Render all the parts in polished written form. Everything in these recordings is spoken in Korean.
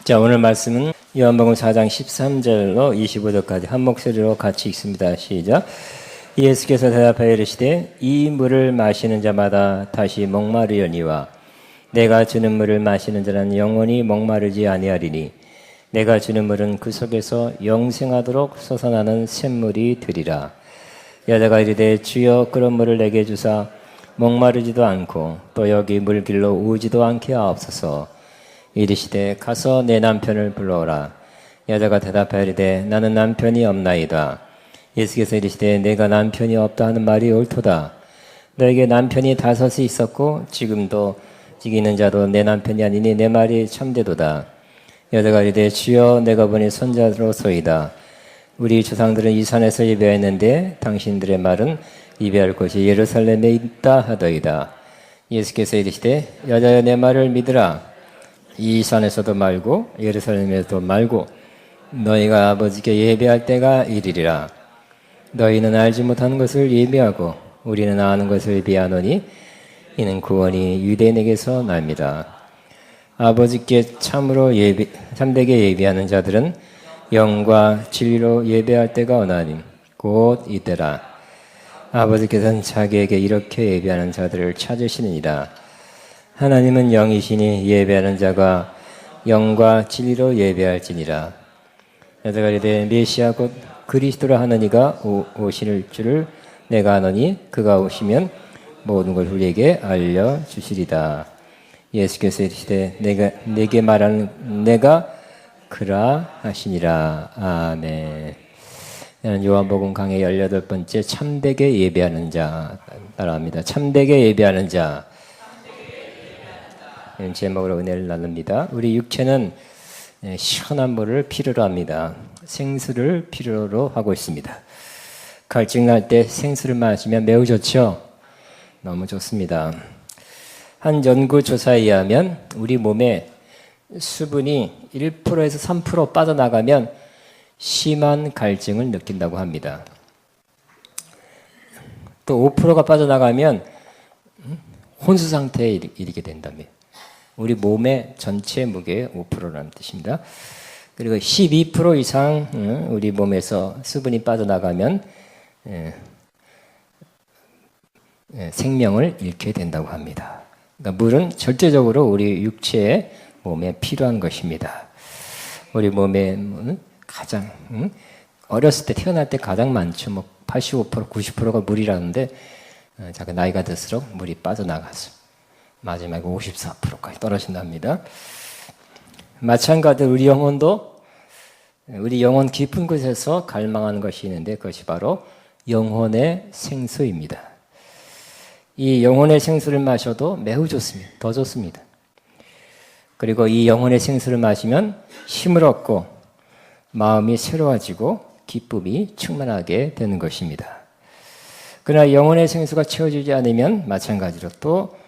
자, 오늘 말씀은 요한복음 4장 13절로 25절까지 한 목소리로 같이 읽습니다. 시작. 예수께서 대답하여 이르시되 이 물을 마시는 자마다 다시 목마르려니와 내가 주는 물을 마시는 자는 영원히 목마르지 아니하리니 내가 주는 물은 그 속에서 영생하도록 솟아나는 샘물이 되리라. 여자가 이르되 주여 그런 물을 내게 주사 목마르지도 않고 또 여기 물길로 오지도 않게 하옵소서. 이르시되 가서 내 남편을 불러오라. 여자가 대답하여 이르되 나는 남편이 없나이다. 예수께서 이르시되 내가 남편이 없다 하는 말이 옳도다. 너에게 남편이 5이 있었고 지금도 지기는 자도 내 남편이 아니니 내 말이 참되도다. 여자가 이르되 주여 내가 보니 손자로소이다. 우리 조상들은 이 산에서 예배했는데 당신들의 말은 예배할 곳이 예루살렘에 있다 하더이다. 예수께서 이르시되 여자여 내 말을 믿으라. 이 산에서도 말고 예루살렘에서도 말고 너희가 아버지께 예배할 때가 이르리라. 너희는 알지 못하는 것을 예배하고 우리는 아는 것을 예배하노니 이는 구원이 유대인에게서 납니다. 아버지께 참되게 예배하는 자들은 영과 진리로 예배할 때가 오나니 곧 이때라. 아버지께서는 자기에게 이렇게 예배하는 자들을 찾으시느니라. 하나님은 영이시니 예배하는 자가 영과 진리로 예배할지니라. 여자가 이르되 메시아 곧 그리스도라 하느니가 오실 줄을 내가 아노니 그가 오시면 모든 걸 우리에게 알려주시리다. 예수께서 이르시되 내게 말하는 내가 그라 하시니라. 아멘. 나는 요한복음 강의 18번째 참되게 예배하는 자 따라합니다. 참되게 예배하는 자. 이런 제목으로 은혜를 나눕니다. 우리 육체는 시원한 물을 필요로 합니다. 생수를 필요로 하고 있습니다. 갈증 날 때 생수를 마시면 매우 좋죠? 너무 좋습니다. 한 연구조사에 의하면 우리 몸에 수분이 1%에서 3% 빠져나가면 심한 갈증을 느낀다고 합니다. 또 5%가 빠져나가면 혼수 상태에 이르게 된다며. 우리 몸의 전체 무게의 5%라는 뜻입니다. 그리고 12% 이상 우리 몸에서 수분이 빠져나가면 생명을 잃게 된다고 합니다. 그러니까 물은 절대적으로 우리 육체의 몸에 필요한 것입니다. 우리 몸에 가장 어렸을 때 태어날 때 가장 많죠. 뭐 85%, 90%가 물이라는데 자꾸 나이가 들수록 물이 빠져나가서 마지막에 54%까지 떨어진답니다. 마찬가지로 우리 영혼도 우리 영혼 깊은 곳에서 갈망하는 것이 있는데 그것이 바로 영혼의 생수입니다. 이 영혼의 생수를 마셔도 매우 좋습니다. 더 좋습니다. 그리고 이 영혼의 생수를 마시면 힘을 얻고 마음이 새로워지고 기쁨이 충만하게 되는 것입니다. 그러나 영혼의 생수가 채워지지 않으면 마찬가지로 또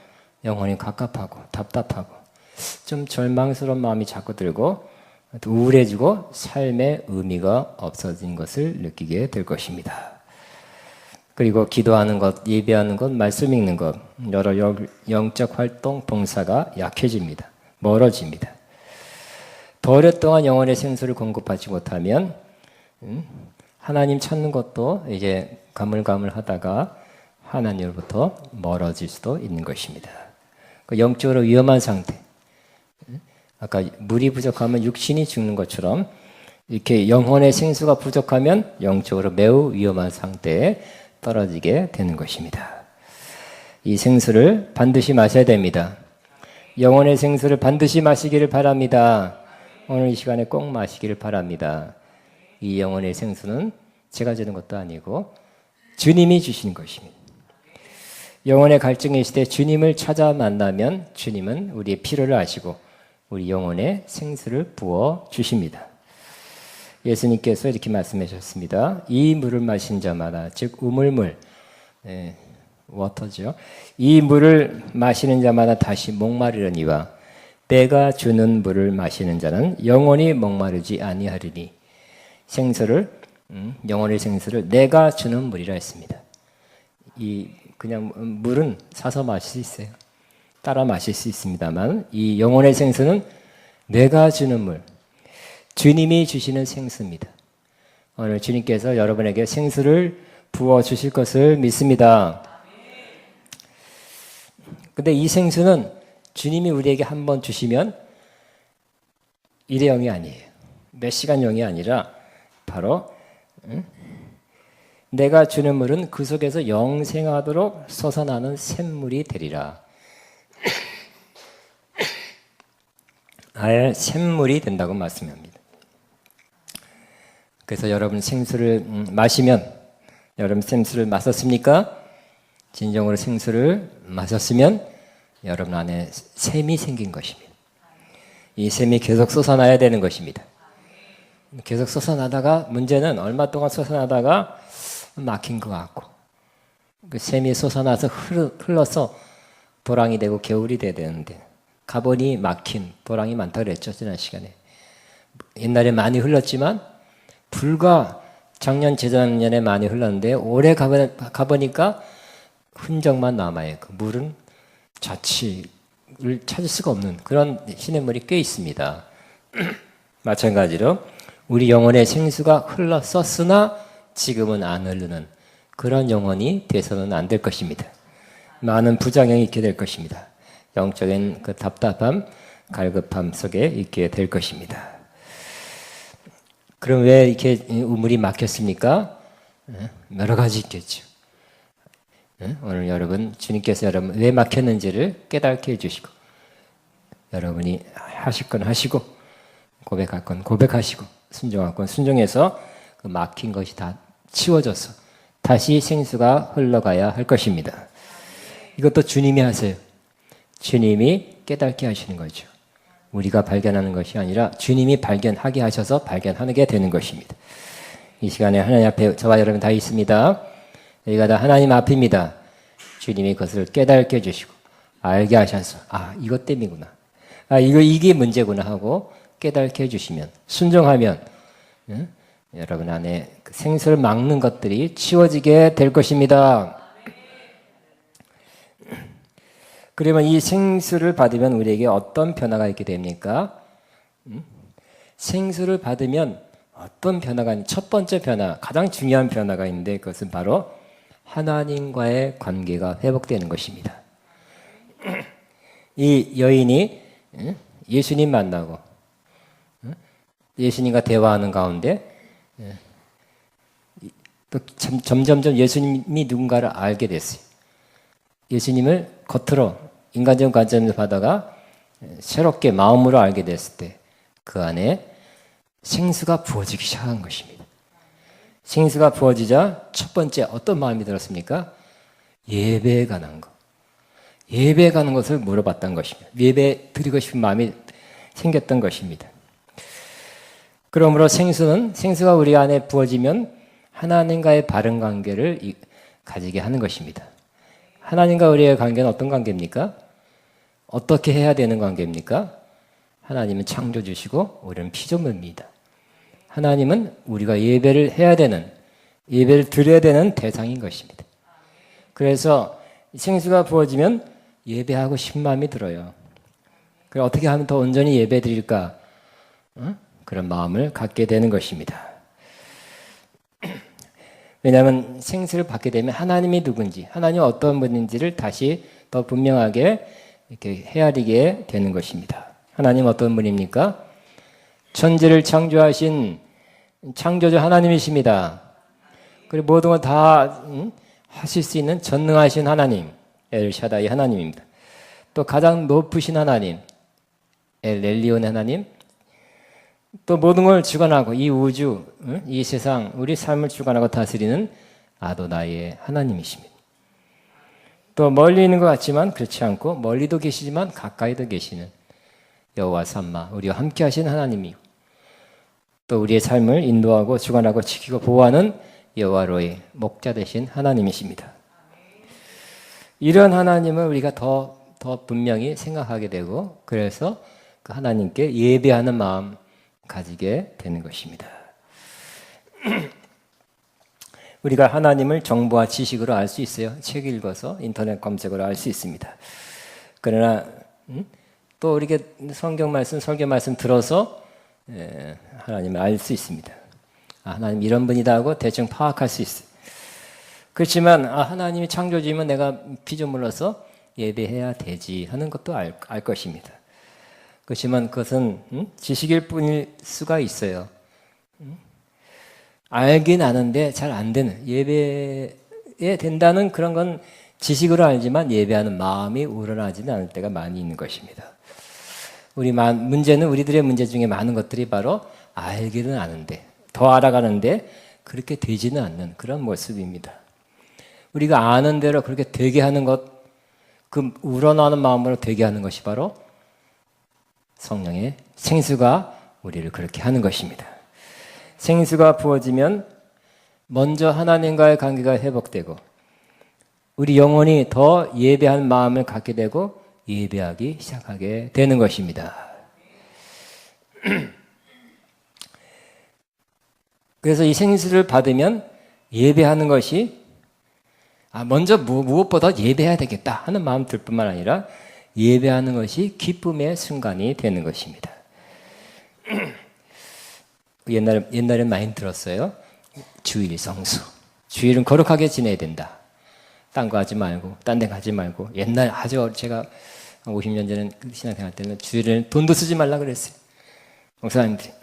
영혼이 갑갑하고 답답하고 좀 절망스러운 마음이 자꾸 들고 우울해지고 삶의 의미가 없어진 것을 느끼게 될 것입니다. 그리고 기도하는 것, 예배하는 것, 말씀 읽는 것, 여러 영적 활동, 봉사가 약해집니다. 멀어집니다. 더 오랫동안 영혼의 생수를 공급하지 못하면 하나님 찾는 것도 이제 가물가물하다가 하나님으로부터 멀어질 수도 있는 것입니다. 영적으로 위험한 상태. 아까 물이 부족하면 육신이 죽는 것처럼 이렇게 영혼의 생수가 부족하면 영적으로 매우 위험한 상태에 떨어지게 되는 것입니다. 이 생수를 반드시 마셔야 됩니다. 영혼의 생수를 반드시 마시기를 바랍니다. 오늘 이 시간에 꼭 마시기를 바랍니다. 이 영혼의 생수는 제가 주는 것도 아니고 주님이 주시는 것입니다. 영혼의 갈증이 있을 때 주님을 찾아 만나면 주님은 우리의 필요를 아시고 우리 영혼의 생수를 부어 주십니다. 예수님께서 이렇게 말씀하셨습니다. 이 물을 마신 자마다 즉 우물물 워터죠. 이 물을 마시는 자마다 다시 목마르려니와 내가 주는 물을 마시는 자는 영원히 목마르지 아니하리니 생수를 영혼의 생수를 내가 주는 물이라 했습니다. 그냥 물은 사서 마실 수 있어요. 따라 마실 수 있습니다만 이 영혼의 생수는 내가 주는 물, 주님이 주시는 생수입니다. 오늘 주님께서 여러분에게 생수를 부어주실 것을 믿습니다. 근데 이 생수는 주님이 우리에게 한번 주시면 일회용이 아니에요. 몇 시간용이 아니라 바로 내가 주는 물은 그 속에서 영생하도록 솟아나는 샘물이 되리라. 아예 샘물이 된다고 말씀합니다. 그래서 여러분 생수를 마시면, 여러분 생수를 마셨습니까? 진정으로 생수를 마셨으면 여러분 안에 샘이 생긴 것입니다. 이 샘이 계속 솟아나야 되는 것입니다. 계속 솟아나다가, 문제는 얼마 동안 솟아나다가 막힌 것 같고, 그 샘이 솟아나서 흘러서 도랑이 되고 겨울이 돼야 되는데, 가보니 막힌 도랑이 많다고 그랬죠, 지난 시간에. 옛날에 많이 흘렀지만 불과 작년, 재작년에 많이 흘렀는데 올해 가보니까 흔적만 남아요. 그 물은 자취를 찾을 수가 없는 그런 시냇물이 꽤 있습니다. 마찬가지로 우리 영혼의 생수가 흘렀었으나 지금은 안 흐르는 그런 영혼이 돼서는 안 될 것입니다. 많은 부작용이 있게 될 것입니다. 영적인 그 답답함, 갈급함 속에 있게 될 것입니다. 그럼 왜 이렇게 우물이 막혔습니까? 여러 가지 있겠죠. 오늘 여러분, 주님께서 여러분 왜 막혔는지를 깨닫게 해주시고, 여러분이 하실 건 하시고, 고백할 건 고백하시고, 순종할 건 순종해서 그 막힌 것이 다 치워져서 다시 생수가 흘러가야 할 것입니다. 이것도 주님이 하세요. 주님이 깨닫게 하시는 거죠. 우리가 발견하는 것이 아니라 주님이 발견하게 하셔서 발견하게 되는 것입니다. 이 시간에 하나님 앞에 저와 여러분 다 있습니다. 여기가 다 하나님 앞입니다. 주님이 그것을 깨닫게 해주시고 알게 하셔서 이것 때문이구나. 이게 문제구나 하고 깨닫게 해주시면, 순종하면 여러분 안에 그 생수를 막는 것들이 치워지게 될 것입니다. 그러면 이 생수를 받으면 우리에게 어떤 변화가 있게 됩니까? 생수를 받으면 어떤 변화가 있는지, 첫 번째 변화, 가장 중요한 변화가 있는데 그것은 바로 하나님과의 관계가 회복되는 것입니다. 이 여인이 예수님 만나고 예수님과 대화하는 가운데 또 점점점 예수님이 누군가를 알게 됐어요. 예수님을 겉으로 인간적인 관점에서 보다가 새롭게 마음으로 알게 됐을 때 그 안에 생수가 부어지기 시작한 것입니다. 생수가 부어지자 첫 번째 어떤 마음이 들었습니까? 예배에 관한 것. 예배에 관한 것을 물어봤던 것입니다. 예배 드리고 싶은 마음이 생겼던 것입니다. 그러므로 생수가 우리 안에 부어지면 하나님과의 바른 관계를 가지게 하는 것입니다. 하나님과 우리의 관계는 어떤 관계입니까? 어떻게 해야 되는 관계입니까? 하나님은 창조주시고 우리는 피조물입니다. 하나님은 우리가 예배를 해야 되는, 예배를 드려야 되는 대상인 것입니다. 그래서 생수가 부어지면 예배하고 싶은 마음이 들어요. 그럼 어떻게 하면 더 온전히 예배 드릴까? 그런 마음을 갖게 되는 것입니다. 왜냐하면 생수를 받게 되면 하나님이 누군지, 하나님이 어떤 분인지를 다시 더 분명하게 이렇게 헤아리게 되는 것입니다. 하나님 어떤 분입니까? 천지를 창조하신 창조주 하나님이십니다. 그리고 모든 걸 다 하실 수 있는 전능하신 하나님, 엘샤다이 하나님입니다. 또 가장 높으신 하나님, 엘엘리온 하나님, 또 모든 걸 주관하고 이 우주, 이 세상, 우리 삶을 주관하고 다스리는 아도나이의 하나님이십니다. 또 멀리 있는 것 같지만 그렇지 않고 멀리도 계시지만 가까이도 계시는 여호와 삼마, 우리와 함께 하신 하나님이고, 또 우리의 삶을 인도하고 주관하고 지키고 보호하는 여호와로의 목자 되신 하나님이십니다. 이런 하나님을 우리가 더 분명히 생각하게 되고, 그래서 그 하나님께 예배하는 마음 가지게 되는 것입니다. 우리가 하나님을 정보와 지식으로 알 수 있어요. 책 읽어서 인터넷 검색으로 알 수 있습니다. 그러나 또 이렇게 성경 말씀, 설교 말씀 들어서 하나님을 알 수 있습니다. 하나님 이런 분이다 하고 대충 파악할 수 있어요. 그렇지만 하나님이 창조주이면 내가 피조물로서 예배해야 되지 하는 것도 알 것입니다. 그렇지만 그것은 지식일 뿐일 수가 있어요. 알긴 아는데 잘 안 되는, 예배에 된다는 그런 건 지식으로 알지만 예배하는 마음이 우러나지는 않을 때가 많이 있는 것입니다. 문제는 우리들의 문제 중에 많은 것들이 바로 알기는 아는데, 더 알아가는데 그렇게 되지는 않는 그런 모습입니다. 우리가 아는 대로 그렇게 되게 하는 것, 그 우러나는 마음으로 되게 하는 것이 바로 성령의 생수가 우리를 그렇게 하는 것입니다. 생수가 부어지면 먼저 하나님과의 관계가 회복되고 우리 영혼이 더 예배할 마음을 갖게 되고 예배하기 시작하게 되는 것입니다. 그래서 이 생수를 받으면 예배하는 것이 먼저 무엇보다 예배해야 되겠다 하는 마음 들 뿐만 아니라 예배하는 것이 기쁨의 순간이 되는 것입니다. 옛날에 많이 들었어요. 주일 성수. 주일은 거룩하게 지내야 된다. 딴 거 하지 말고, 딴 데 가지 말고. 제가 50년 전에 신앙생활 때는 주일에는 돈도 쓰지 말라 그랬어요. 목사님들이.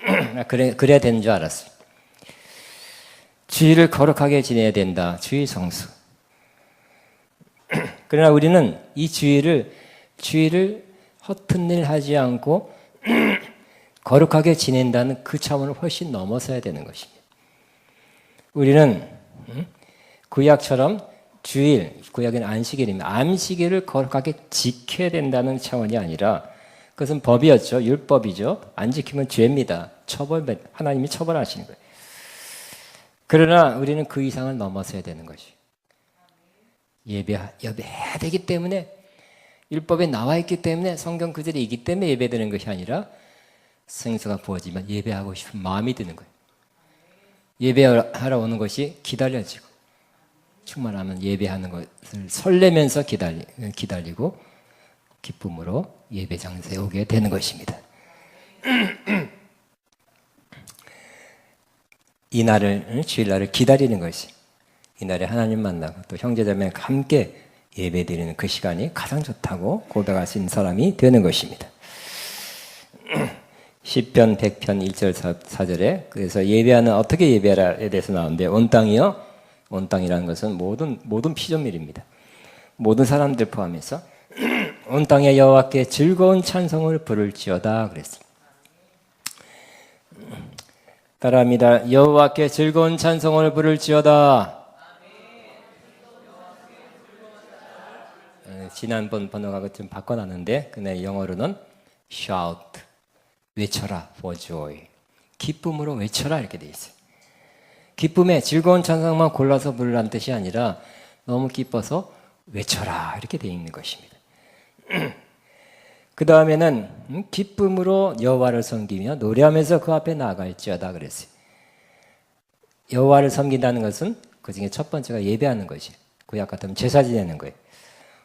그래야 되는 줄 알았어요. 주일을 거룩하게 지내야 된다. 주일 성수. 그러나 우리는 이 주일을 허튼 일 하지 않고 거룩하게 지낸다는 그 차원을 훨씬 넘어서야 되는 것입니다. 우리는 구약처럼 주일, 구약은 안식일입니다. 안식일을 거룩하게 지켜야 된다는 차원이 아니라 그것은 법이었죠. 율법이죠. 안 지키면 죄입니다. 하나님이 처벌하시는 거예요. 그러나 우리는 그 이상을 넘어서야 되는 것이에요. 예배해야 되기 때문에, 율법에 나와 있기 때문에, 성경 그대로 있기 때문에 예배드리는 것이 아니라 생수가 부어지면 예배하고 싶은 마음이 드는 거예요. 예배하러 오는 것이 기다려지고, 충만하면 예배하는 것을 설레면서 기다리고 기쁨으로 예배 장소에 오게 되는 것입니다. 이 날을, 주일날을 기다리는 것이, 이날에 하나님 만나고 또 형제자매가 함께 예배드리는 그 시간이 가장 좋다고 고백할 수 있는 사람이 되는 것입니다. 시편 100편 1절 4절에 그래서 예배하는 어떻게 예배하라에 대해서 나오는데, 온 땅이요, 온 땅이라는 것은 모든 피조물입니다. 모든 사람들 포함해서 온 땅에 여호와께 즐거운 찬송을 부를지어다 그랬습니다. 따라합니다. 여호와께 즐거운 찬송을 부를지어다. 지난번 번역하고 좀 바꿔놨는데 그날 영어로는 shout, 외쳐라, for joy, 기쁨으로 외쳐라 이렇게 돼 있어요. 기쁨에 즐거운 찬송만 골라서 부르라는 뜻이 아니라 너무 기뻐서 외쳐라 이렇게 돼 있는 것입니다. 그 다음에는 기쁨으로 여호와를 섬기며 노래하면서 그 앞에 나아갈지어다 그랬어요. 여호와를 섬긴다는 것은 그 중에 첫 번째가 예배하는 것이에요. 구약 같으면 제사 지내는 거예요.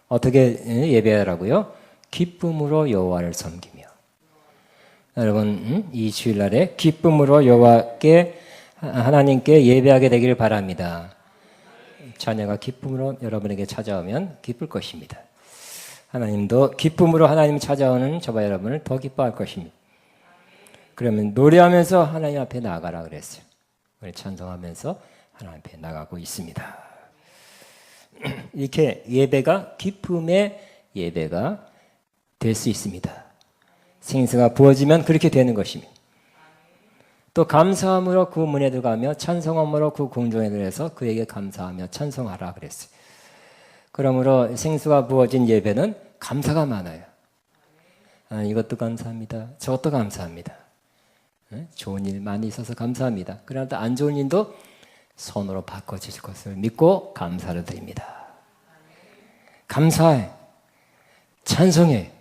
어떻게 예배하라고요? 기쁨으로 여호와를 섬기며. 여러분, 이 주일날에 기쁨으로 여호와께, 하나님께 예배하게 되기를 바랍니다. 자녀가 기쁨으로 여러분에게 찾아오면 기쁠 것입니다. 하나님도 기쁨으로 하나님 찾아오는 저와 여러분을 더 기뻐할 것입니다. 그러면 노래하면서 하나님 앞에 나가라 그랬어요. 우리 찬송하면서 하나님 앞에 나가고 있습니다. 이렇게 예배가 기쁨의 예배가 될 수 있습니다. 생수가 부어지면 그렇게 되는 것입니다. 또 감사함으로 그 문에 들어가며 찬송함으로 그 궁중에 들어서 그에게 감사하며 찬송하라 그랬어요. 그러므로 생수가 부어진 예배는 감사가 많아요. 이것도 감사합니다. 저것도 감사합니다. 좋은 일 많이 있어서 감사합니다. 그러나 안 좋은 일도 손으로 바꿔주실 것을 믿고 감사를 드립니다. 감사해, 찬송해,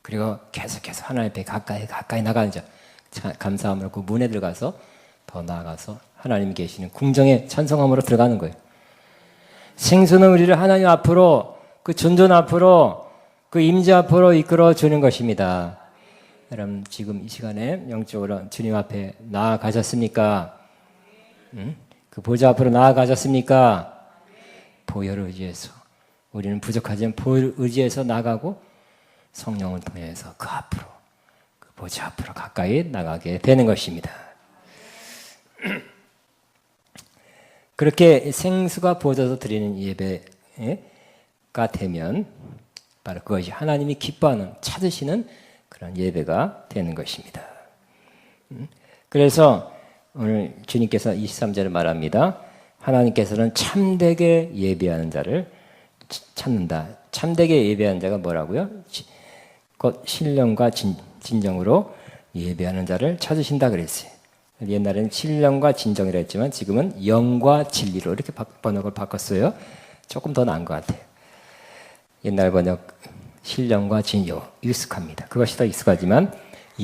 그리고 계속해서 하나님 앞에 가까이 나가는 자, 감사함으로 그 문에 들어가서 더 나아가서 하나님이 계시는 궁정에 찬송함으로 들어가는 거예요. 생수는 우리를 하나님 앞으로, 그 존전 앞으로 그 임재 앞으로 이끌어 주는 것입니다. 여러분 지금 이 시간에 영적으로 주님 앞에 나아가셨습니까? 그 보좌 앞으로 나아가셨습니까? 보혈을 의지해서 우리는 부족하지만 보혈을 의지해서 나가고 성령을 통해서 그 앞으로 그 보좌 앞으로 가까이 나가게 되는 것입니다. 그렇게 생수가 부어져서 드리는 예배가 되면 바로 그것이 하나님이 기뻐하는 찾으시는 그런 예배가 되는 것입니다. 그래서 오늘 주님께서 23절에 말합니다. 하나님께서는 참되게 예배하는 자를 찾는다. 참되게 예배하는 자가 뭐라고요? 곧 신령과 진정으로 예배하는 자를 찾으신다 그랬어요. 옛날에는 신령과 진정이라 했지만 지금은 영과 진리로 이렇게 번역을 바꿨어요. 조금 더 나은 것 같아요. 옛날 번역 신령과 진리로 익숙합니다. 그것이 더 익숙하지만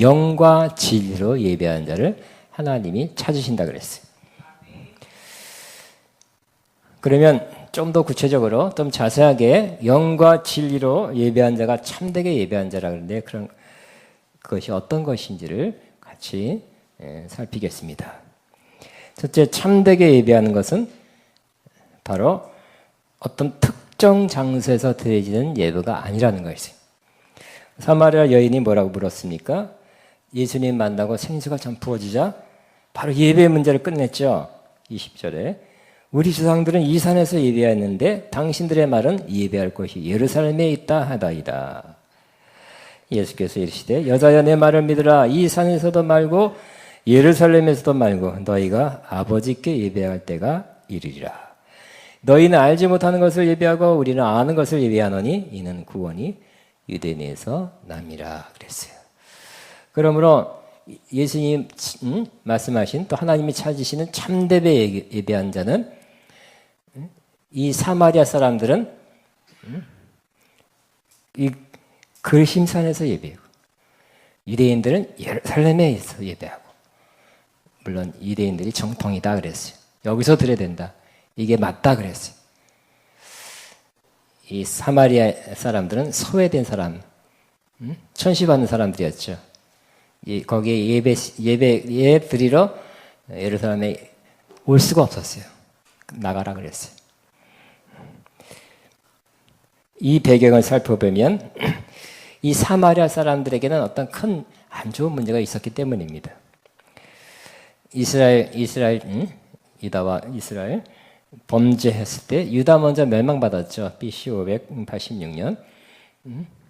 영과 진리로 예배하는 자를 하나님이 찾으신다 그랬어요. 그러면 좀 더 구체적으로 좀 자세하게 영과 진리로 예배한 자가 참되게 예배한 자라 그러는데 그런 그것이 어떤 것인지를 같이 살피겠습니다. 첫째, 참되게 예배하는 것은 바로 어떤 특정 장소에서 드려지는 예배가 아니라는 것이에요. 사마리아 여인이 뭐라고 물었습니까? 예수님 만나고 생수가 참 부어지자 바로 예배의 문제를 끝냈죠. 20절에 우리 조상들은 이 산에서 예배했는데 당신들의 말은 예배할 곳이 예루살렘에 있다 하다이다. 예수께서 이르시되 여자여 내 말을 믿으라. 이 산에서도 말고 예루살렘에서도 말고 너희가 아버지께 예배할 때가 이르리라. 너희는 알지 못하는 것을 예배하고 우리는 아는 것을 예배하노니 이는 구원이 유대인에서 남이라 그랬어요. 그러므로 예수님 말씀하신 또 하나님이 찾으시는 참되게 예배한 자는 이 사마리아 사람들은 이 그심산에서 예배하고 유대인들은 예루살렘에서 예배하고 물론 유대인들이 정통이다 그랬어요. 여기서 드려야 된다. 이게 맞다 그랬어요. 이 사마리아 사람들은 소외된 사람, 천시받는 사람들이었죠. 거기에 예배 드리러 예루살렘에 올 수가 없었어요. 나가라 그랬어요. 이 배경을 살펴보면 이 사마리아 사람들에게는 어떤 큰 안 좋은 문제가 있었기 때문입니다. 유다와 이스라엘 범죄했을 때 유다 먼저 멸망받았죠. BC 586년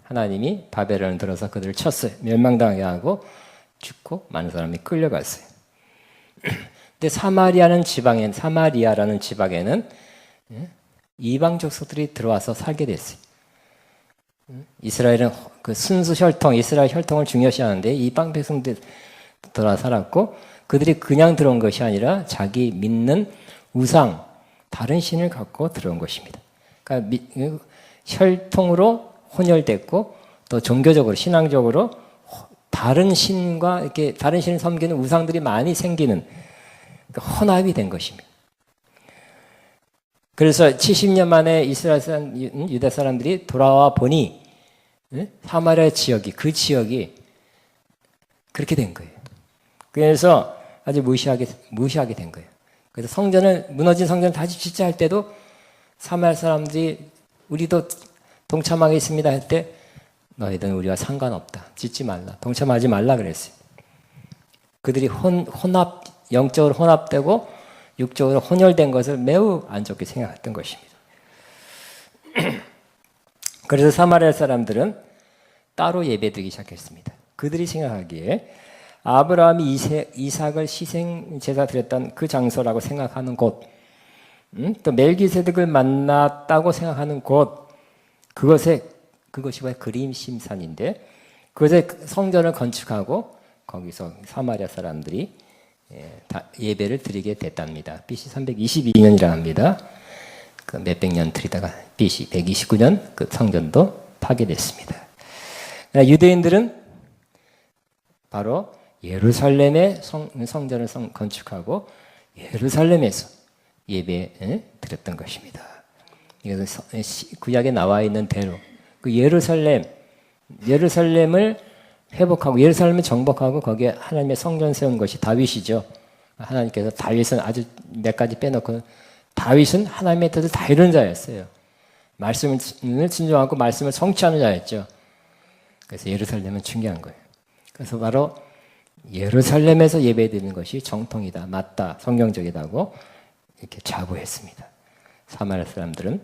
하나님이 바벨론을 들어서 그들을 쳤어요. 멸망당하게 하고 죽고 많은 사람이 끌려갔어요. 근데 사마리아라는 지방에는 이방 족속들이 들어와서 살게 됐어요. 이스라엘은 그 순수 혈통, 이스라엘 혈통을 중요시하는데 이방 백성들 들어와 살았고 그들이 그냥 들어온 것이 아니라 자기 믿는 우상, 다른 신을 갖고 들어온 것입니다. 그러니까 혈통으로 혼혈됐고 또 종교적으로, 신앙적으로 다른 신과 이렇게 다른 신을 섬기는 우상들이 많이 생기는 그러니까 혼합이 된 것입니다. 그래서 70년 만에 이스라엘 사람, 유다 사람들이 돌아와 보니 사마리아 지역이 그 지역이 그렇게 된 거예요. 그래서 아주 무시하게 된 거예요. 그래서 무너진 성전을 다시 짓자 할 때도 사마리아 사람들이 우리도 동참하겠습니다 할 때 너희들은 우리와 상관없다. 짓지 말라. 동참하지 말라 그랬어요. 그들이 영적으로 혼합되고 육적으로 혼혈된 것을 매우 안 좋게 생각했던 것입니다. 그래서 사마리아 사람들은 따로 예배드리기 시작했습니다. 그들이 생각하기에 아브라함이 이삭을 희생 제사 드렸던 그 장소라고 생각하는 곳, 또 멜기세덱을 만났다고 생각하는 곳, 그것이 왜 그림심산인데 그것에 성전을 건축하고 거기서 사마리아 사람들이 예배를 드리게 됐답니다. BC 322년이라 합니다. 그 몇백 년 드리다가 BC 129년 그 성전도 파괴됐습니다. 유대인들은 바로 예루살렘에 성전을 건축하고 예루살렘에서 예배 드렸던 것입니다. 이것은 구약에 나와 있는 대로 그 예루살렘 예루살렘을 회복하고 예루살렘을 정복하고 거기에 하나님의 성전 세운 것이 다윗이죠. 하나님께서 다윗은 아주 몇 가지 빼놓고 다윗은 하나님의 뜻을 다 이루는 자였어요. 말씀을 순종하고 말씀을 성취하는 자였죠. 그래서 예루살렘은 중요한 거예요. 그래서 바로 예루살렘에서 예배드리는 것이 정통이다, 맞다, 성경적이다고 이렇게 자부했습니다. 사마리아 사람들은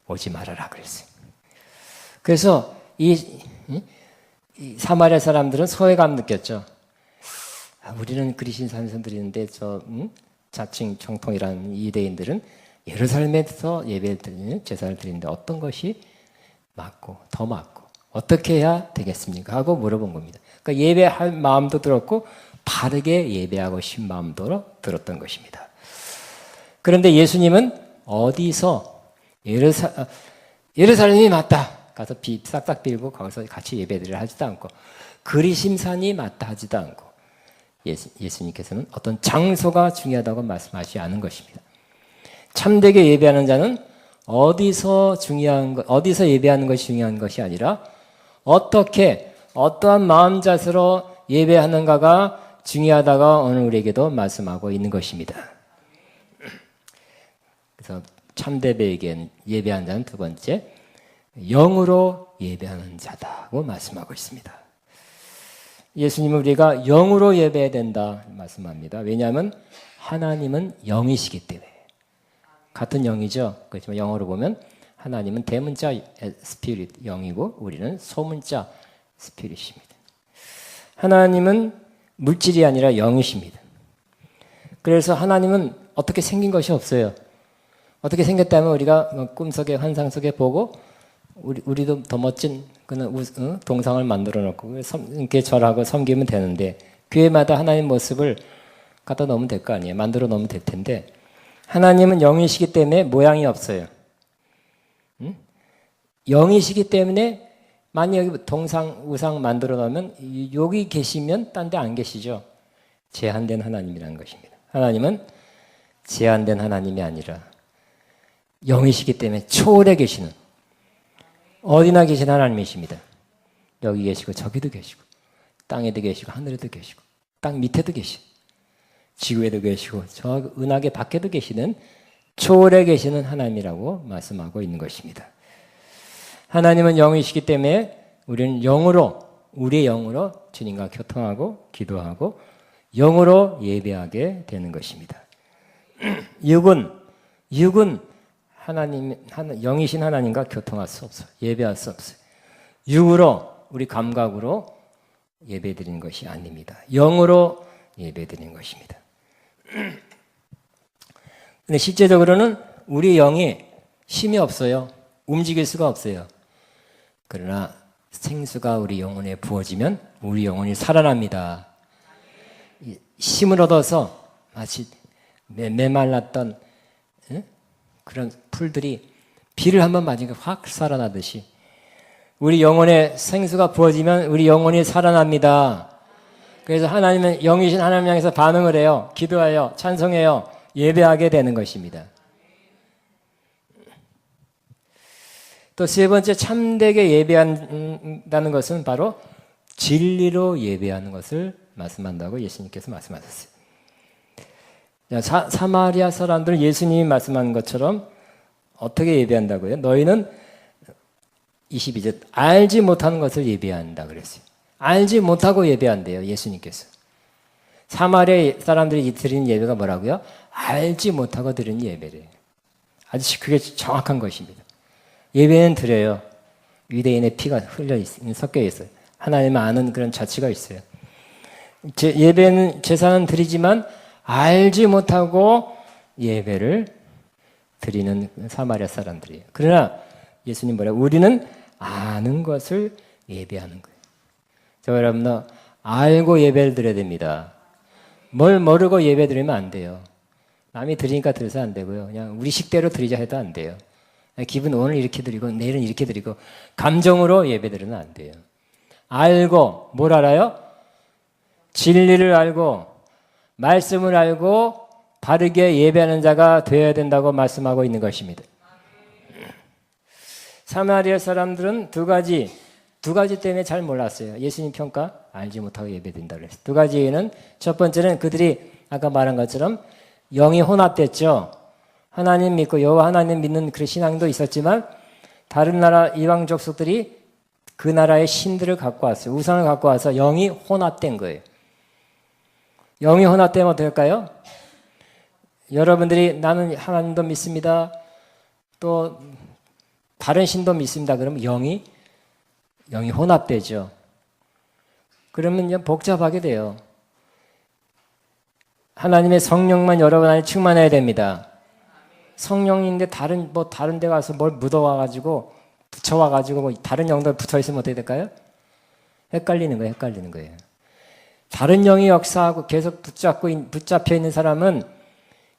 오지 말아라 그랬어요. 그래서 이 사마리아 사람들은 소외감 느꼈죠. 우리는 그리스인 사람들인데 자칭 정통이라는 이대인들은 예루살렘에서 예배를 드리는 제사를 드리는데 어떤 것이 맞고 더 맞고 어떻게 해야 되겠습니까? 하고 물어본 겁니다. 그러니까 예배할 마음도 들었고 바르게 예배하고 싶은 마음도 들었던 것입니다. 그런데 예수님은 어디서 예루살렘이 맞다 가서 싹싹 빌고 거기서 같이 예배들을 하지도 않고 그리심산이 맞다 하지도 않고 예수님께서는 어떤 장소가 중요하다고 말씀하시지 않은 것입니다. 참되게 예배하는 자는 어디서 예배하는 것이 중요한 것이 아니라 어떻게 어떠한 마음 자세로 예배하는가가 중요하다고 오늘 우리에게도 말씀하고 있는 것입니다. 그래서 참되게 예배하는 자는 두 번째 영으로 예배하는 자다고 말씀하고 있습니다. 예수님은 우리가 영으로 예배해야 된다 말씀합니다. 왜냐하면 하나님은 영이시기 때문에. 같은 영이죠. 그렇지만 영어로 보면 하나님은 대문자 스피릿 영이고 우리는 소문자 스피릿입니다. 하나님은 물질이 아니라 영이십니다. 그래서 하나님은 어떻게 생긴 것이 없어요. 어떻게 생겼다면 우리가 꿈속에 환상 속에 보고 우리도 더 멋진 그런 동상을 만들어 놓고 이렇게 절하고 섬기면 되는데 교회마다 하나님 모습을 갖다 놓으면 될 거 아니에요. 만들어 놓으면 될 텐데 하나님은 영이시기 때문에 모양이 없어요. 영이시기 때문에 만약 여기 동상, 우상 만들어 놓으면 여기 계시면 딴 데 안 계시죠. 제한된 하나님이라는 것입니다. 하나님은 제한된 하나님이 아니라 영이시기 때문에 초월해 계시는 어디나 계신 하나님이십니다. 여기 계시고 저기도 계시고 땅에도 계시고 하늘에도 계시고 땅 밑에도 계시고 지구에도 계시고 저 은하계 밖에도 계시는 초월해 계시는 하나님이라고 말씀하고 있는 것입니다. 하나님은 영이시기 때문에 우리는 우리의 영으로 주님과 교통하고 기도하고 영으로 예배하게 되는 것입니다. 육은 영이신 하나님과 교통할 수 없어요. 예배할 수 없어요. 육으로 우리 감각으로 예배드리는 것이 아닙니다. 영으로 예배드리는 것입니다. 근데 실제적으로는 우리 영이 힘이 없어요. 움직일 수가 없어요. 그러나 생수가 우리 영혼에 부어지면 우리 영혼이 살아납니다. 힘을 얻어서 마치 메말랐던 그런 풀들이 비를 한번 맞으니까 확 살아나듯이 우리 영혼에 생수가 부어지면 우리 영혼이 살아납니다. 그래서 하나님은 영이신 하나님 향해서 반응을 해요. 기도해요. 찬송해요. 예배하게 되는 것입니다. 또 세 번째 참되게 예배한다는 것은 바로 진리로 예배하는 것을 말씀한다고 예수님께서 말씀하셨어요. 사마리아 사람들은 예수님이 말씀한 것처럼 어떻게 예배한다고요? 너희는 22절 알지 못하는 것을 예배한다 그랬어요. 알지 못하고 예배한대요. 예수님께서. 사마리아 사람들이 드리는 예배가 뭐라고요? 알지 못하고 드리는 예배래요. 아주 그게 정확한 것입니다. 예배는 드려요. 유대인의 피가 섞여 있어요. 하나님을 아는 그런 자치가 있어요. 제사는 드리지만 알지 못하고 예배를 드리는 사마리아 사람들이에요. 그러나 예수님 뭐래요? 우리는 아는 것을 예배하는 거예요. 저 여러분들 알고 예배를 드려야 됩니다. 뭘 모르고 예배 드리면 안 돼요. 남이 드리니까 드려서 안 되고요. 그냥 우리 식대로 드리자 해도 안 돼요. 기분 오늘 이렇게 드리고 내일은 이렇게 드리고 감정으로 예배 드리면 안 돼요. 알고 뭘 알아요? 진리를 알고 말씀을 알고 바르게 예배하는 자가 되어야 된다고 말씀하고 있는 것입니다. 사마리아 사람들은 두 가지 두 가지 때문에 잘 몰랐어요. 예수님 평가 알지 못하고 예배드린다 그랬어요. 두 가지는 첫 번째는 그들이 아까 말한 것처럼 영이 혼합됐죠. 하나님 믿고 여호와 하나님 믿는 그 신앙도 있었지만 다른 나라 이방 족속들이 그 나라의 신들을 갖고 왔어요. 우상을 갖고 와서 영이 혼합된 거예요. 영이 혼합되면 어떻게 할까요? 여러분들이 나는 하나님도 믿습니다. 또 다른 신도 믿습니다. 그러면 영이 혼합되죠. 그러면 복잡하게 돼요. 하나님의 성령만 여러분 안에 충만해야 됩니다. 성령인데 다른 데 가서 뭘 묻어와가지고 붙여와가지고 뭐 다른 영들 붙어있으면 어떻게 될까요? 헷갈리는 거예요. 다른 영이 역사하고 계속 붙잡혀 있는 사람은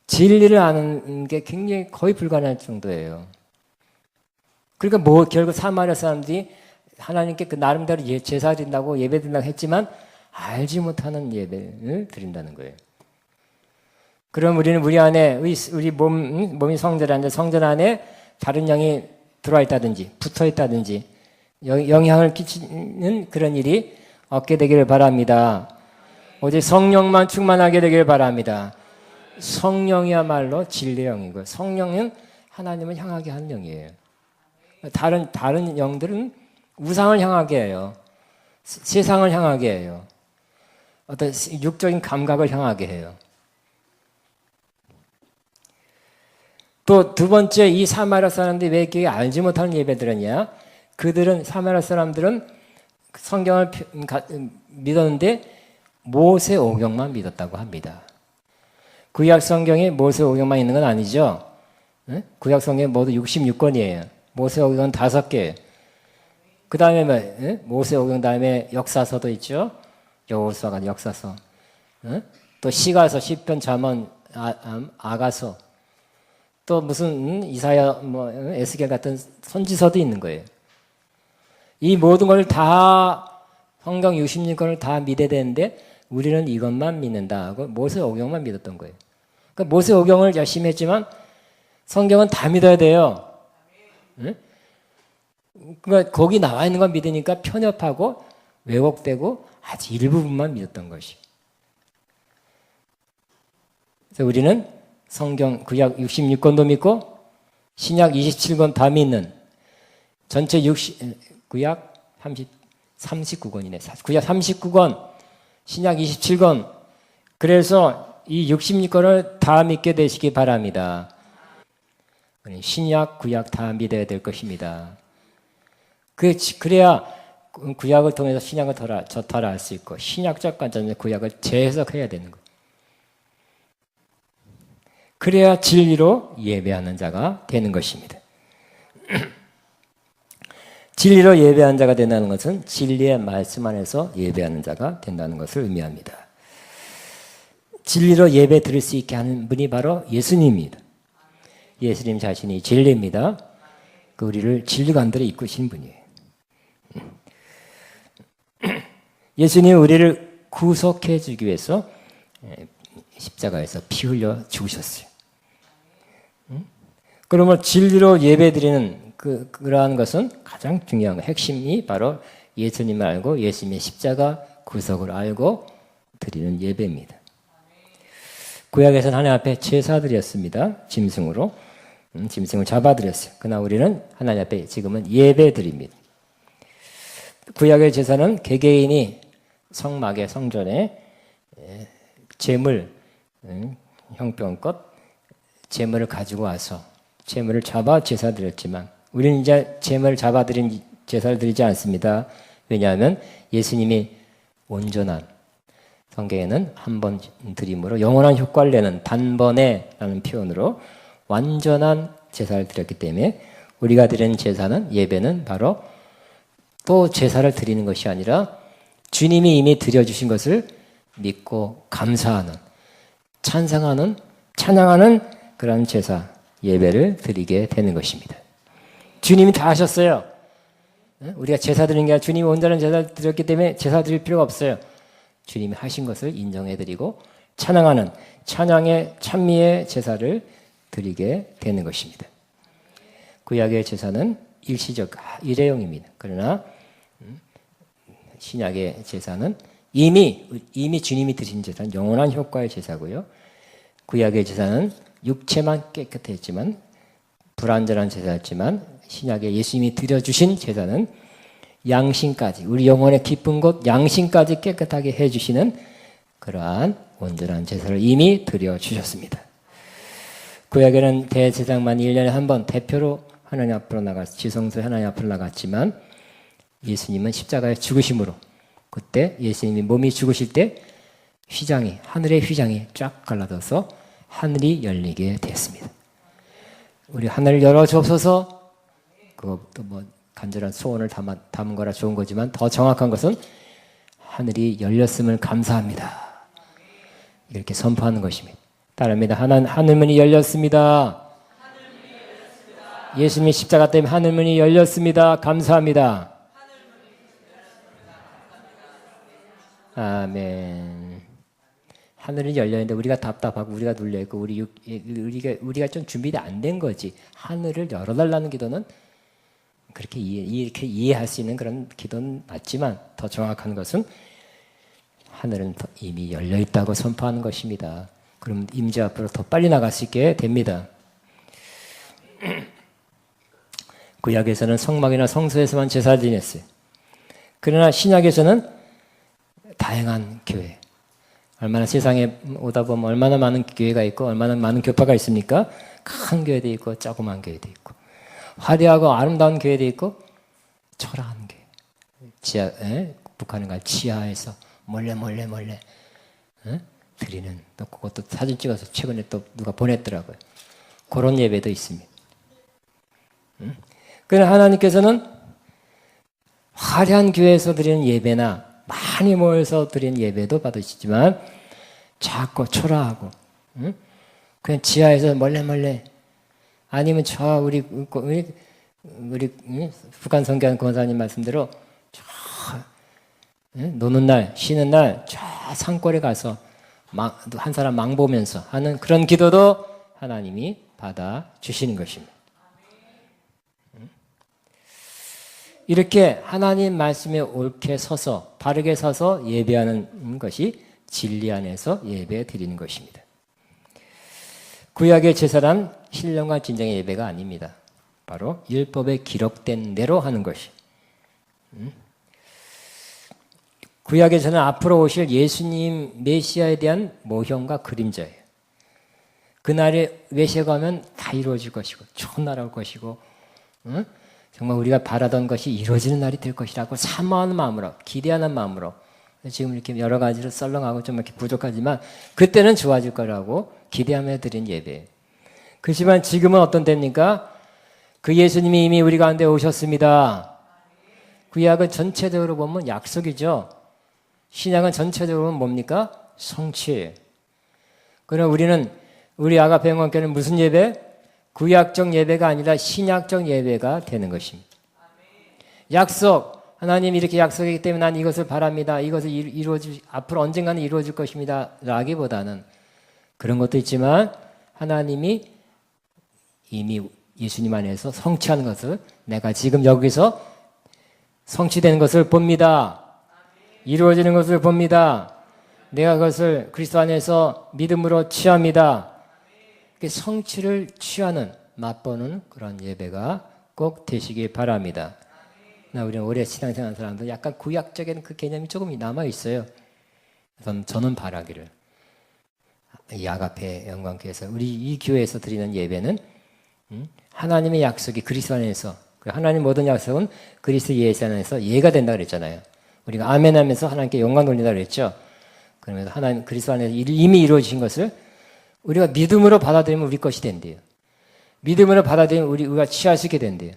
진리를 아는 게 굉장히 거의 불가능할 정도예요. 그러니까 결국 사마리아 사람들이 하나님께 그 나름대로 제사 드린다고 예배 드린다고 했지만 알지 못하는 예배를 드린다는 거예요. 그럼 우리는 우리 안에 우리 몸이 성전인데 성전 안에 다른 영이 들어와 있다든지 붙어 있다든지 영향을 끼치는 그런 일이 없게 되기를 바랍니다. 오직 성령만 충만하게 되기를 바랍니다. 성령이야말로 진리의 영이고 성령은 하나님을 향하게 하는 영이에요. 다른 영들은 우상을 향하게 해요. 세상을 향하게 해요. 어떤 육적인 감각을 향하게 해요. 또 두 번째, 이 사마리아 사람들이 왜 이렇게 알지 못하는 예배 드렸냐? 사마리아 사람들은 성경을 믿었는데 모세 오경만 믿었다고 합니다. 구약 성경에 모세 오경만 있는 건 아니죠. 구약 성경에 모두 66권이에요. 모세 오경은 5개. 그 다음에 모세 오경 다음에 역사서도 있죠. 여호수아가 역사서. 또 시가서, 시편, 잠언, 아가서. 또 무슨 이사야, 에스겔 같은 선지서도 있는 거예요. 이 모든 걸 다 성경 66권을 다 믿어야 되는데 우리는 이것만 믿는다 하고 모세 오경만 믿었던 거예요. 그러니까 모세 오경을 열심히 했지만 성경은 다 믿어야 돼요. 그러니까 거기 나와 있는 건 믿으니까 편협하고 왜곡되고 아주 일부분만 믿었던 것이. 그래서 우리는 성경 구약 66권도 믿고 신약 27권 다 믿는 전체 구약 39권이네. 구약 39권, 신약 27권. 그래서 이 66권을 다 믿게 되시기 바랍니다. 신약, 구약 다 믿어야 될 것입니다. 그래야 구약을 통해서 신약을 더 알 수 있고 신약적 관점에서 구약을 재해석해야 되는 거예요. 그래야 진리로 예배하는 자가 되는 것입니다. 진리로 예배하는 자가 된다는 것은 진리의 말씀 안에서 예배하는 자가 된다는 것을 의미합니다. 진리로 예배 드릴 수 있게 하는 분이 바로 예수님입니다. 예수님 자신이 진리입니다. 우리를 진리관들에 이끄신 분이에요. 예수님은 우리를 구속해 주기 위해서 십자가에서 피 흘려 죽으셨어요. 그러면 진리로 예배드리는 그러한 것은 가장 중요한 거, 핵심이 바로 예수님을 알고 예수님의 십자가 구속을 알고 드리는 예배입니다. 구약에서는 하나님 앞에 제사드렸습니다. 짐승으로. 짐승을 잡아드렸어요. 그러나 우리는 하나님 앞에 지금은 예배드립니다. 구약의 제사는 개개인이 성막에 성전에 제물, 형편껏 제물을 가지고 와서 제물을 잡아 제사드렸지만 우리는 이제 제물을 잡아드린 제사를 드리지 않습니다. 왜냐하면 예수님이 온전한, 성경에는 한 번 드림으로 영원한 효과를 내는 단번에라는 표현으로 완전한 제사를 드렸기 때문에 우리가 드리는 제사는, 예배는 바로 또 제사를 드리는 것이 아니라 주님이 이미 드려주신 것을 믿고 감사하는, 찬양하는 그런 제사, 예배를 드리게 되는 것입니다. 주님이 다 하셨어요. 우리가 제사 드리는 게 아니라 주님이 온전한 제사를 드렸기 때문에 제사 드릴 필요가 없어요. 주님이 하신 것을 인정해드리고 찬양하는 찬양의 찬미의 제사를 드리게 되는 것입니다. 구약의 제사는 일시적, 일회용입니다. 그러나 신약의 제사는 이미 주님이 드신 제사는 영원한 효과의 제사고요. 구약의 제사는 육체만 깨끗했지만 불완전한 제사였지만 신약의 예수님이 드려주신 제사는 양심까지 우리 영혼의 깊은 곳 양심까지 깨끗하게 해주시는 그러한 온전한 제사를 이미 드려주셨습니다. 구약에는 대제사장만 1년에 한 번 대표로 하나님 앞으로 지성소에 하나님 앞으로 나갔지만 예수님은 십자가에 죽으심으로 그때 예수님이 몸이 죽으실 때 하늘의 휘장이 쫙 갈라져서 하늘이 열리게 됐습니다. 우리 하늘을 열어 주옵소서. 그것도 뭐 간절한 소원을 담은 거라 좋은 거지만 더 정확한 것은 하늘이 열렸음을 감사합니다. 이렇게 선포하는 것입니다. 따릅니다. 하늘문이 열렸습니다. 예수님의 십자가 때문에 하늘문이 열렸습니다. 감사합니다. 아멘. 하늘은 열려있는데 우리가 답답하고 우리가 눌려있고 우리가 좀 준비가 안 된 거지. 하늘을 열어달라는 기도는 그렇게 이렇게 이해할 수 있는 그런 기도는 맞지만 더 정확한 것은 하늘은 이미 열려있다고 선포하는 것입니다. 그럼 임재 앞으로 더 빨리 나갈 수 있게 됩니다. 구약에서는 성막이나 성소에서만 제사를 지냈어요. 그러나 신약에서는 다양한 교회, 얼마나 세상에 오다 보면 얼마나 많은 교회가 있고 얼마나 많은 교파가 있습니까? 큰 교회도 있고 조그만 교회도 있고 화려하고 아름다운 교회도 있고 초라한 교회, 북한은 갈 지하에서 몰래 드리는 또 그것도 사진 찍어서 최근에 또 누가 보냈더라고요. 그런 예배도 있습니다. 그러나 하나님께서는 화려한 교회에서 드리는 예배나 많이 모여서 드리는 예배도 받으시지만 작고 초라하고 그냥 지하에서 몰래 아니면 저 우리 북한 선교하는 권사님 말씀대로 저 노는 날 쉬는 날 저 산골에 가서 한 사람 망 보면서 하는 그런 기도도 하나님이 받아주시는 것입니다. 이렇게 하나님 말씀에 옳게 서서 바르게 서서 예배하는 것이 진리 안에서 예배 드리는 것입니다. 구약의 제사란 신령과 진정의 예배가 아닙니다. 바로 율법에 기록된 대로 하는 것이. 구약에서는 앞으로 오실 예수님 메시아에 대한 모형과 그림자예요. 그날에 메시아가 오면 다 이루어질 것이고 좋은 나라 올 것이고 정말 우리가 바라던 것이 이루어지는 날이 될 것이라고 사모하는 마음으로 기대하는 마음으로 지금 이렇게 여러 가지로 썰렁하고 좀 이렇게 부족하지만 그때는 좋아질 거라고 기대하며 드린 예배예요. 그렇지만 지금은 어떤 때입니까? 그 예수님이 이미 우리 가운데 오셨습니다. 구약은 전체적으로 보면 약속이죠. 신약은 전체적으로 보면 뭡니까? 성취예요. 그럼 우리 아가페 영광교회는 무슨 예배? 구약적 예배가 아니라 신약적 예배가 되는 것입니다. 약속, 하나님 이렇게 약속이기 때문에 난 이것을 바랍니다. 이것을 앞으로 언젠가는 이루어질 것입니다. 라기보다는 그런 것도 있지만 하나님이 이미 예수님 안에서 성취하는 것을 내가 지금 여기서 성취되는 것을 봅니다. 이루어지는 것을 봅니다. 내가 그것을 그리스도 안에서 믿음으로 취합니다. 성취를 취하는 맛보는 그런 예배가 꼭 되시기 바랍니다. 우리는 오래 신앙생활하는 사람들 약간 구약적인 그 개념이 조금 남아있어요. 저는 바라기를 이 아가페 영광교회에서 우리 이 교회에서 드리는 예배는 하나님의 약속이 그리스도 안에서 하나님 모든 약속은 그리스도 예수 안에서 예가 된다고 그랬잖아요. 우리가 아멘 하면서 하나님께 영광 돌린다고 그랬죠. 그러면서 하나님 그리스도 안에서 이미 이루어진 것을 우리가 믿음으로 받아들이면 우리 것이 된대요. 믿음으로 받아들이면 우리가 취할 수 있게 된대요.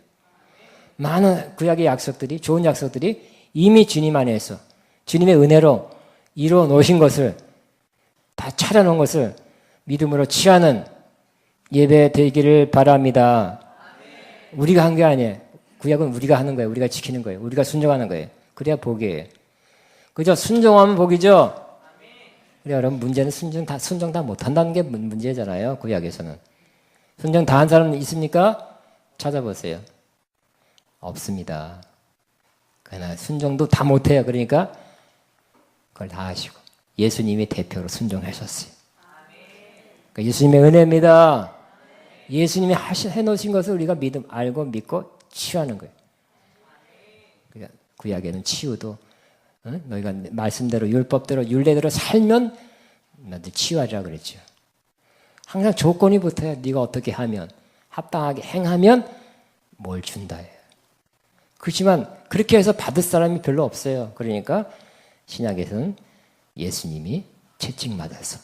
많은 구약의 약속들이 좋은 약속들이 이미 주님 안에서 주님의 은혜로 이루어 놓으신 것을 다 차려놓은 것을 믿음으로 취하는 예배 되기를 바랍니다. 우리가 한 게 아니에요. 구약은 우리가 하는 거예요. 우리가 지키는 거예요. 우리가 순종하는 거예요. 그래야 복이에요. 그죠? 순종하면 복이죠? 우리 여러분 문제는 순종 다 못한다는 게 문제잖아요. 구약에서는. 순종 다 한 사람 있습니까? 찾아보세요. 없습니다. 그러나 순종도 다 못해요. 그러니까 그걸 다 하시고 예수님이 대표로 순종하셨어요. 그러니까 예수님의 은혜입니다. 예수님이 해놓으신 것을 우리가 알고 믿고 취하는 거예요. 그러니까 구약에는 치유도 너희가 말씀대로 율법대로 율례대로 살면 나도 치유하리라 그랬죠. 항상 조건이 붙어요. 네가 어떻게 하면 합당하게 행하면 뭘 준다예요. 그렇지만 그렇게 해서 받을 사람이 별로 없어요. 그러니까 신약에서는 예수님이 채찍맞아서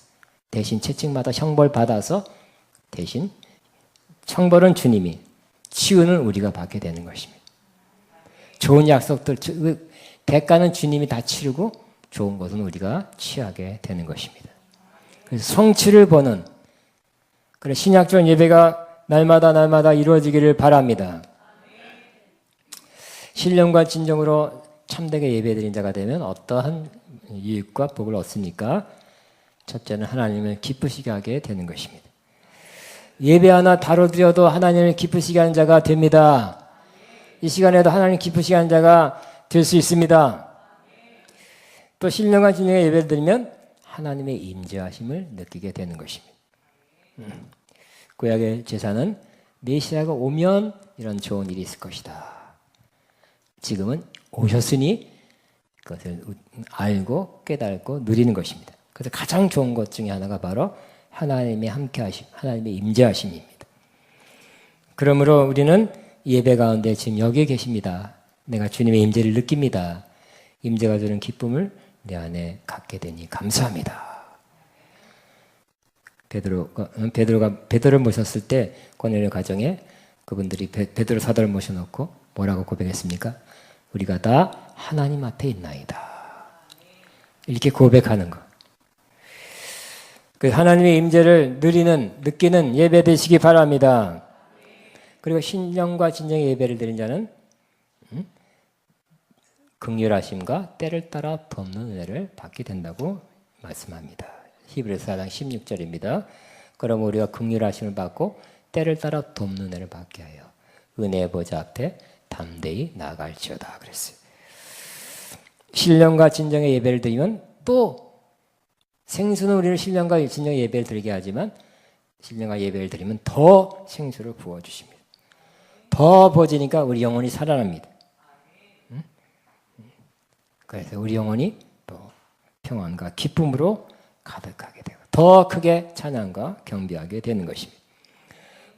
대신 채찍맞아 형벌 받아서 대신 형벌은 주님이 치유는 우리가 받게 되는 것입니다. 좋은 약속들 대가는 주님이 다 치르고 좋은 것은 우리가 취하게 되는 것입니다. 그래서 성취를 보는 그런 신약적 예배가 날마다 이루어지기를 바랍니다. 신령과 진정으로 참되게 예배드린 자가 되면 어떠한 유익과 복을 얻습니까? 첫째는 하나님을 기쁘시게 하게 되는 것입니다. 예배 하나 다뤄드려도 하나님을 기쁘시게 하는 자가 됩니다. 이 시간에도 하나님 기쁘시게 하는 자가 될 수 있습니다. 또 신령과 진정의 예배를 드리면 하나님의 임재하심을 느끼게 되는 것입니다. 구약의 제사는 메시아가 오면 이런 좋은 일이 있을 것이다. 지금은 오셨으니 그것을 알고 깨닫고 누리는 것입니다. 그래서 가장 좋은 것 중에 하나가 바로 하나님의 함께하심, 하나님의 임재하심입니다. 그러므로 우리는 예배 가운데 지금 여기에 계십니다. 내가 주님의 임재를 느낍니다. 임재가 주는 기쁨을 내 안에 갖게 되니 감사합니다. 베드로를 모셨을 때 고넬료 가정에 그분들이 베드로 사도를 모셔놓고 뭐라고 고백했습니까? 우리가 다 하나님 앞에 있나이다. 이렇게 고백하는 것. 그 하나님의 임재를 느끼는 예배 되시기 바랍니다. 그리고 신령과 진정의 예배를 드린 자는 긍휼하심과 때를 따라 덮는 은혜를 받게 된다고 말씀합니다. 히브리서 4장 16절입니다. 그럼 우리가 긍휼하심을 받고 때를 따라 돕는 은혜를 받게 하여 은혜의 보좌 앞에 담대히 나아갈지어다 그랬어요. 신령과 진정의 예배를 드리면 또 생수는 우리를 신령과 진정의 예배를 드리게 하지만 신령과 예배를 드리면 더 생수를 부어주십니다. 더 부어지니까 우리 영혼이 살아납니다. 그래서 우리 영혼이 또 평안과 기쁨으로 가득하게 되고 더 크게 찬양과 경배하게 되는 것입니다.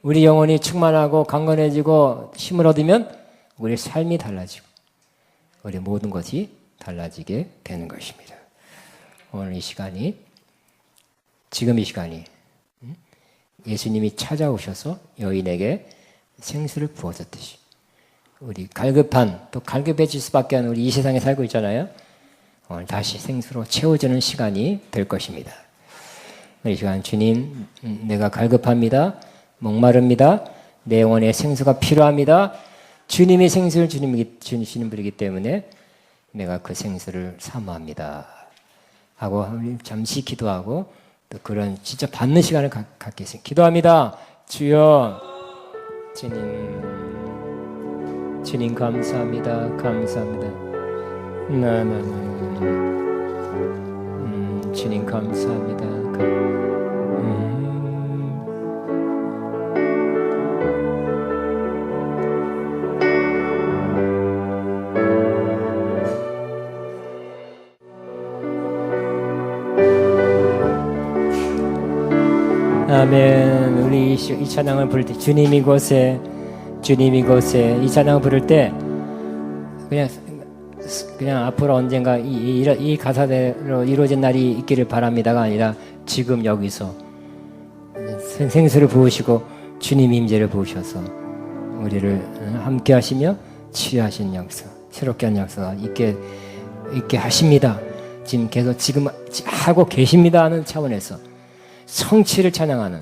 우리 영혼이 충만하고 강건해지고 힘을 얻으면 우리의 삶이 달라지고 우리 모든 것이 달라지게 되는 것입니다. 오늘 이 시간이 지금 이 시간이 예수님이 찾아오셔서 여인에게 생수를 부어줬듯이 우리 갈급한 또 갈급해질 수밖에 없는 우리 이 세상에 살고 있잖아요. 오늘 다시 생수로 채워주는 시간이 될 것입니다. 이 시간 주님 내가 갈급합니다. 목마릅니다. 내 영혼에 생수가 필요합니다. 주님이 생수를 주시는 분이기 때문에 내가 그 생수를 사모합니다. 하고 잠시 기도하고 또 그런 진짜 받는 시간을 갖겠습니다. 기도합니다. 주여 주님 감사합니다. 감사합니다. 주님 감사합니다. 아멘. 우리 이 찬양을 부를 때 주님 이곳에 이 찬양을 부를 때 그냥 앞으로 언젠가 이 가사대로 이루어진 날이 있기를 바랍니다가 아니라 지금 여기서 생수를 부으시고 주님 임재를 부으셔서 우리를 함께 하시며 치유하신 역사, 새롭게 한 역사가 있게 하십니다. 지금 하고 계십니다 하는 차원에서 성취를 찬양하는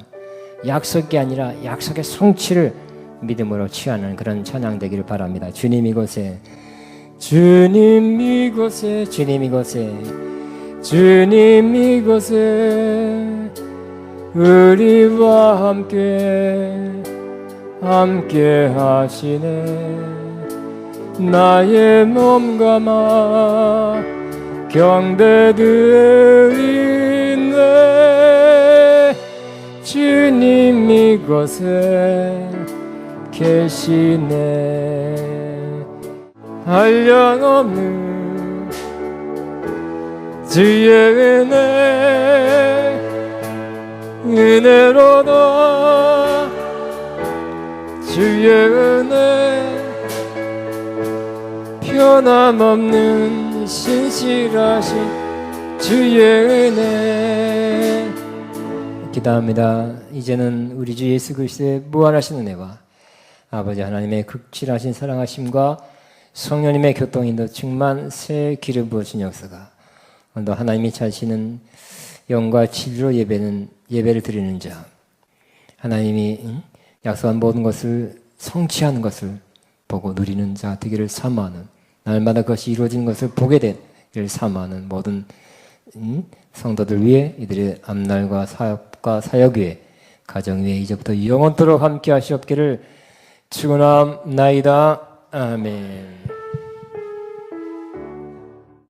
약속이 아니라 약속의 성취를 믿음으로 취하는 그런 찬양 되기를 바랍니다. 주님 이곳에 우리와 함께 하시네. 나의 몸과 마 경배드리네. 주님 이곳에 계시네. 한량없는 주의 은혜로도 주의 은혜, 변함없는 신실하신 주의 은혜. 기도합니다. 이제는 우리 주 예수 그리스도의 무한하신 은혜와 아버지 하나님의 극진하신 사랑하심과 성령님의 교통인도 충만 새 기름 부으신 역사가 오늘도 하나님이 자시는 영과 진리로 예배를 드리는 자, 하나님이 약속한 모든 것을 성취하는 것을 보고 누리는 자 되기를 사모하는, 날마다 그것이 이루어지는 것을 보게 되기를 사모하는 모든 성도들 위해, 이들의 앞날과 사업과 사역 위에, 가정 위에 이제부터 영원토록 함께 하시옵기를 축원합나이다. 아멘.